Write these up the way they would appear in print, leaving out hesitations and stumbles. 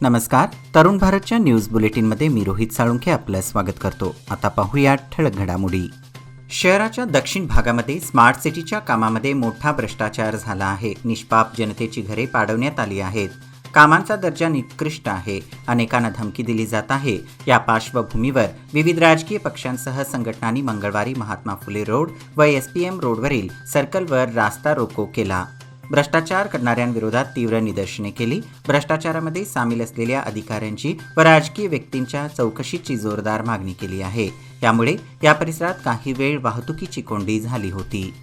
नमस्कार. तरुण भारतच्या न्यूज बुलेटिनमध्ये मी रोहित साळुंखे आपलं स्वागत करतो. आता पाहूया ठळक घडामोडी. शहराच्या दक्षिण भागामध्ये स्मार्ट सिटीच्या कामामध्ये मोठा भ्रष्टाचार झाला आहे. निष्पाप जनतेची घरे पाडवण्यात आली आहेत. कामांचा दर्जा निकृष्ट आहे. अनेकांना धमकी दिली जात आहे. या पार्श्वभूमीवर विविध राजकीय पक्षांसह संघटनांनी मंगळवारी महात्मा फुले रोड व SPM रोडवरील सर्कलवर रास्ता रोको केला. भ्रष्टाचार करणाऱ्यांविरोधात तीव्र निदर्शने केली. भ्रष्टाचारामध्ये सामील असलेल्या अधिकाऱ्यांची व राजकीय व्यक्तींच्या चौकशीची जोरदार मागणी केली आहे. यामुळे या परिसरात काही वेळ वाहतुकीची कोंडी झाली होती.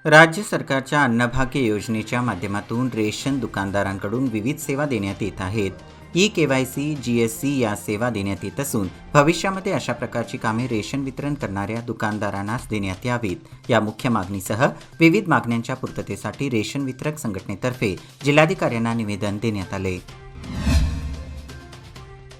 राज्य सरकारच्या अन्नभाग्य योजनेच्या माध्यमातून रेशन दुकानदारांकडून विविध सेवा देण्यात येत आहेत. eKYC, GSC या सेवा देण्यात येत असून भविष्यामध्ये अशा प्रकारची कामे रेशन वितरण करणाऱ्या दुकानदारांनाच देण्यात यावीत. या मुख्य मागणीसह विविध मागण्यांच्या पूर्ततेसाठी रेशन वितरक संघटनेतर्फे जिल्हाधिकाऱ्यांना निवेदन देण्यात आले.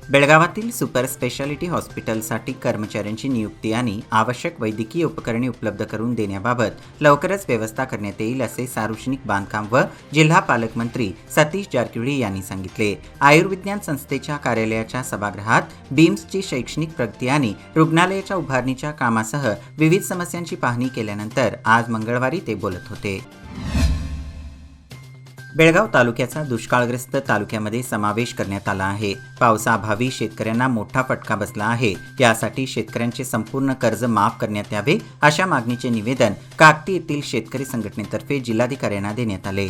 बेळगावातील सुपर स्पेशालिटी हॉस्पिटलसाठी कर्मचाऱ्यांची नियुक्ती आणि आवश्यक वैद्यकीय उपकरणे उपलब्ध करून देण्याबाबत लवकरच व्यवस्था करण्यात येईल असे सार्वजनिक बांधकाम व जिल्हा पालकमंत्री सतीश जारकिहोळी यांनी सांगितले. आयुर्विज्ञान संस्थेच्या कार्यालयाच्या सभागृहात बीम्सची शैक्षणिक प्रगती आणि रुग्णालयाच्या उभारणीच्या कामासह विविध समस्यांची पाहणी केल्यानंतर आज मंगळवारी ते बोलत होते. बेळगाव तालुक्याचा दुष्काळग्रस्त तालुक्यामध्ये समावेश करण्यात आला आहे. पावसाअभावी शेतकऱ्यांना मोठा फटका बसला आहे. यासाठी शेतकऱ्यांचे संपूर्ण कर्ज माफ करण्यात यावे अशा मागणीचे निवेदन काकती येथील शेतकरी संघटनेतर्फे जिल्हाधिकाऱ्यांना देण्यात आले.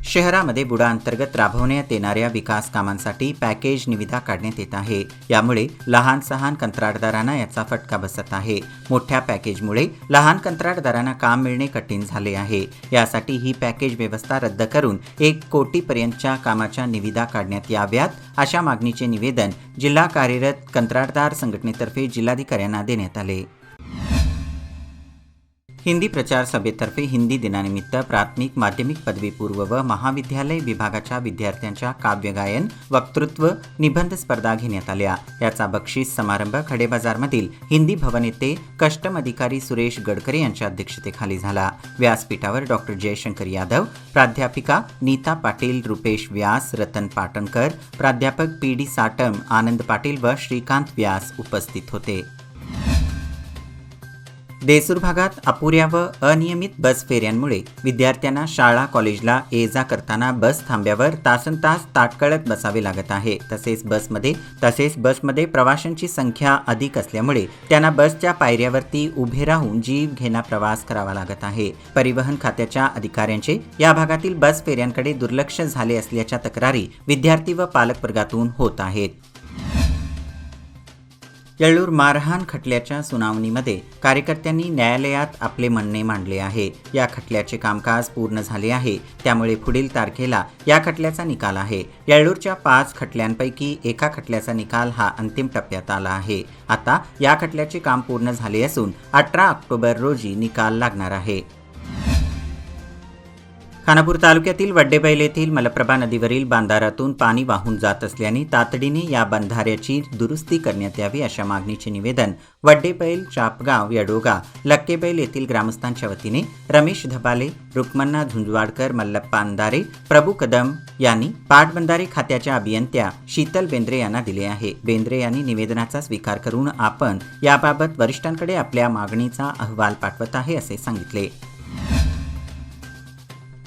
शहरामध्ये बुडा अंतर्गत राबवण्यात येणाऱ्या विकास कामांसाठी पॅकेज निविदा काढण्यात येत आहे. यामुळे लहान सहान कंत्राटदारांना याचा फटका बसत आहे. मोठ्या पॅकेजमुळे लहान कंत्राटदारांना काम मिळणे कठीण झाले आहे. यासाठी ही पॅकेज व्यवस्था रद्द करून 1 कोटीपर्यंतच्या कामाच्या निविदा काढण्यात याव्यात अशा मागणीचे निवेदन जिल्हा कार्यरत कंत्राटदार संघटनेतर्फे जिल्हाधिकाऱ्यांना देण्यात आले. हिंदी प्रचार सभेतर्फे हिंदी दिनानिमित्त प्राथमिक, माध्यमिक, पदवीपूर्व व महाविद्यालय विभागाच्या विद्यार्थ्यांच्या काव्यगायन, वक्तृत्व, निबंध स्पर्धा घेण्यात आल्या. याचा बक्षीस समारंभ खडेबाजारमधील हिंदी भवन येथे कस्टम अधिकारी सुरेश गडकरे यांच्या अध्यक्षतेखाली झाला. व्यासपीठावर डॉक्टर जयशंकर यादव, प्राध्यापिका नीता पाटील, रुपेश व्यास, रतन पाटणकर, प्राध्यापक PD साटम, आनंद पाटील व श्रीकांत व्यास उपस्थित होते. देसूर भागात अपुऱ्या व अनियमित बस फेऱ्यांमुळे विद्यार्थ्यांना शाळा कॉलेजला ये-जा करताना बस थांब्यावर तासनतास ताटकळत बसावे लागत आहे. तसेच बसमध्ये प्रवाशांची संख्या अधिक असल्यामुळे त्यांना बसच्या पायऱ्यावरती उभे राहून जीव घेणा प्रवास करावा लागत आहे. परिवहन खात्याच्या अधिकाऱ्यांचे या भागातील बस फेऱ्यांकडे दुर्लक्ष झाले असल्याच्या तक्रारी विद्यार्थी व पालक वर्गातून होत आहेत. येळ्ळूर मारहाण खटल्याच्या सुनावणीमध्ये कार्यकर्त्यांनी न्यायालयात आपले म्हणणे मांडले आहे. या खटल्याचे कामकाज पूर्ण झाले आहे. त्यामुळे पुढील तारखेला या खटल्याचा निकाल आहे. येळ्ळूरच्या 5 खटल्यांपैकी एका खटल्याचा निकाल हा अंतिम टप्प्यात आला आहे. आता या खटल्याचे काम पूर्ण झाले असून 18 ऑक्टोबर रोजी निकाल लागणार आहे. खानापूर तालुक्यातील वड्डेबैल येथील मलप्रभा नदीवरील बांधाऱ्यातून पाणी वाहून जात असल्याने तातडीने या बंधाऱ्याची दुरुस्ती करण्यात यावी अशा मागणीचे निवेदन वड्डेबैल, चापगाव, यडोगा, लक्केबैल येथील ग्रामस्थांच्या वतीने रमेश धबाले, रुक्मण्णा झुंजवाडकर, मल्लप्पा अंधारे, प्रभू कदम यांनी पाटबंधारे खात्याच्या अभियंत्या शीतल बेंद्रे यांना दिले आहे. बेंद्रे यांनी निवेदनाचा स्वीकार करून आपण याबाबत वरिष्ठांकडे आपल्या मागणीचा अहवाल पाठवत आहे असे सांगितले.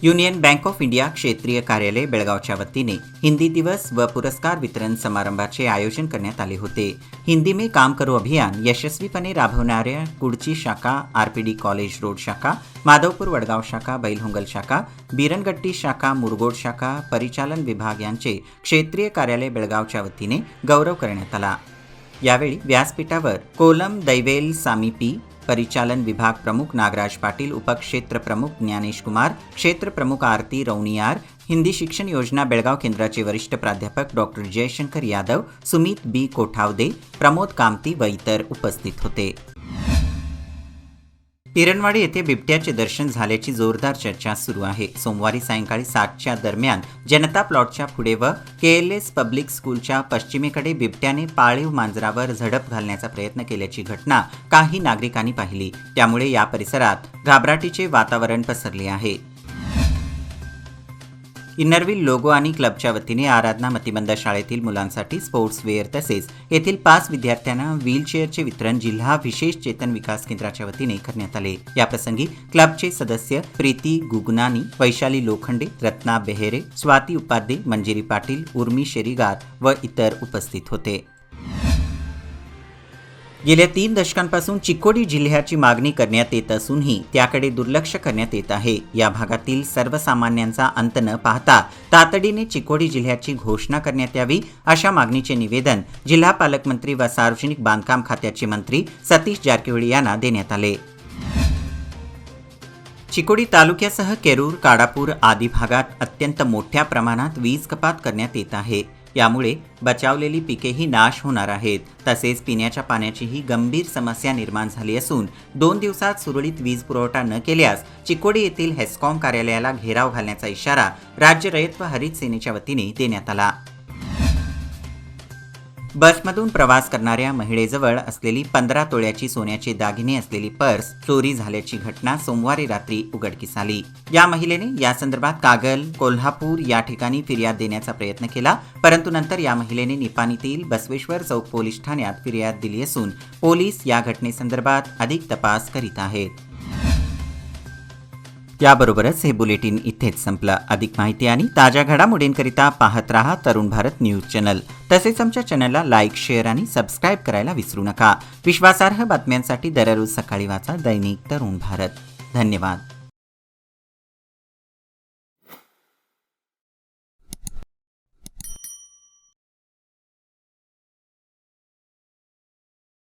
युनियन बँक ऑफ इंडिया क्षेत्रीय कार्यालय बेळगावच्या वतीने हिंदी दिवस व पुरस्कार वितरण समारंभाचे आयोजन करण्यात आले होते. हिंदी में काम करो अभियान यशस्वीपणे राबवणाऱ्या कुडची शाखा, RPD कॉलेज रोड शाखा, माधवपूर वडगाव शाखा, बैलहोंगल शाखा, बिरनगट्टी शाखा, मुरगोड शाखा, परिचालन विभाग यांचे क्षेत्रीय कार्यालय बेळगावच्या वतीने गौरव करण्यात आला. यावेळी व्यासपीठावर कोलम दैवेल सामीपी, परिचालन विभाग प्रमुख नागराज पाटील, उपक्षेत्र प्रमुख ज्ञानेश कुमार, क्षेत्र प्रमुख आरती रौनियार, हिंदी शिक्षण योजना बेळगाव केंद्राचे वरिष्ठ प्राध्यापक डॉक्टर जयशंकर यादव, सुमित B कोठावदे, प्रमोद कामती व इतर उपस्थित होते. हिरणवाडी येथे बिबट्याचे दर्शन झाल्याची जोरदार चर्चा सुरू आहे. सोमवारी सायंकाळी 7च्या दरम्यान जनता प्लॉटच्या पुढे व KLS पब्लिक स्कूलच्या पश्चिमेकडे बिबट्याने पाळीव मांजरावर झडप घालण्याचा प्रयत्न केल्याची घटना काही नागरिकांनी पाहिली. त्यामुळे या परिसरात घाबराटीचे वातावरण पसरले आहे. इन्नरव्हील लोगो आणि क्लबच्या वतीने आराधना मतिमंद शाळेतील मुलांसाठी स्पोर्ट्स वेअर तसेच येथील 5 विद्यार्थ्यांना व्हीलचेअरचे वितरण जिल्हा विशेष चेतन विकास केंद्राच्या वतीने करण्यात आले। याप्रसंगी क्लबचे सदस्य प्रीती गुगनानी, वैशाली लोखंडे, रत्ना बेहेरे, स्वाती उपाध्ये, मंजिरी पाटील, उर्मी शेरीगार व इतर उपस्थित होते। गेल्या 3 दशकांपासून चिकोडी जिल्ह्याची मागणी करण्यात येत असूनही त्याकडे दुर्लक्ष करण्यात येत आहे। या भागातील सर्वसामान्यांचा अंत न पाहता तातडीने चिकोडी जिल्ह्याची घोषणा करण्यात यावी अशा मागणीचे निवेदन जिल्हा पालकमंत्री व सार्वजनिक बांधकाम खात्याचे मंत्री सतीश जारकिहोळी यांना देण्यात आले। चिकोडी तालुक्यासह केरूर, काडापूर आदी भागात अत्यंत मोठ्या प्रमाणात वीज कपात करण्यात येत आहे। यामुळे बचावलेली पिकेही नाश होणार आहेत। तसेच पिण्याच्या पाण्याचीही गंभीर समस्या निर्माण झाली असून 2 दिवसात सुरळीत वीज पुरवठा न केल्यास चिकोडी येथील हेस्कॉम कार्यालयाला घेराव घालण्याचा इशारा राज्य रयत व हरित सेनेच्या वतीने देण्यात आला। बसमधून प्रवास करणाऱ्या महिलेजवळ असलेली 15 तोळ्याची सोन्याचे दागिने असलेली पर्स चोरी झाल्याची घटना सोमवारी रात्री उघडकीस आली। या महिलेने या संदर्भात कागल, कोल्हापूर या ठिकाणी फिर्याद देण्याचा प्रयत्न केला, परंतु नंतर या महिलेने निपाणीतील बसवेश्वर चौक पोलीस ठाण्यात फिर्याद दिली असून पोलीस या घटनेसंदर्भात अधिक तपास करीत आहेत। याबरोबरच हे बुलेटिन इथेच संपलं। अधिक माहिती आणि ताज्या घडामोडींकरिता पाहत रहा तरुण भारत न्यूज चॅनल। तसेच आमच्या चॅनलला लाईक, शेअर आणि सबस्क्राईब करायला विसरू नका। विश्वासार्ह बातम्यांसाठी दररोज सकाळी वाचा दैनिक तरुण भारत। धन्यवाद।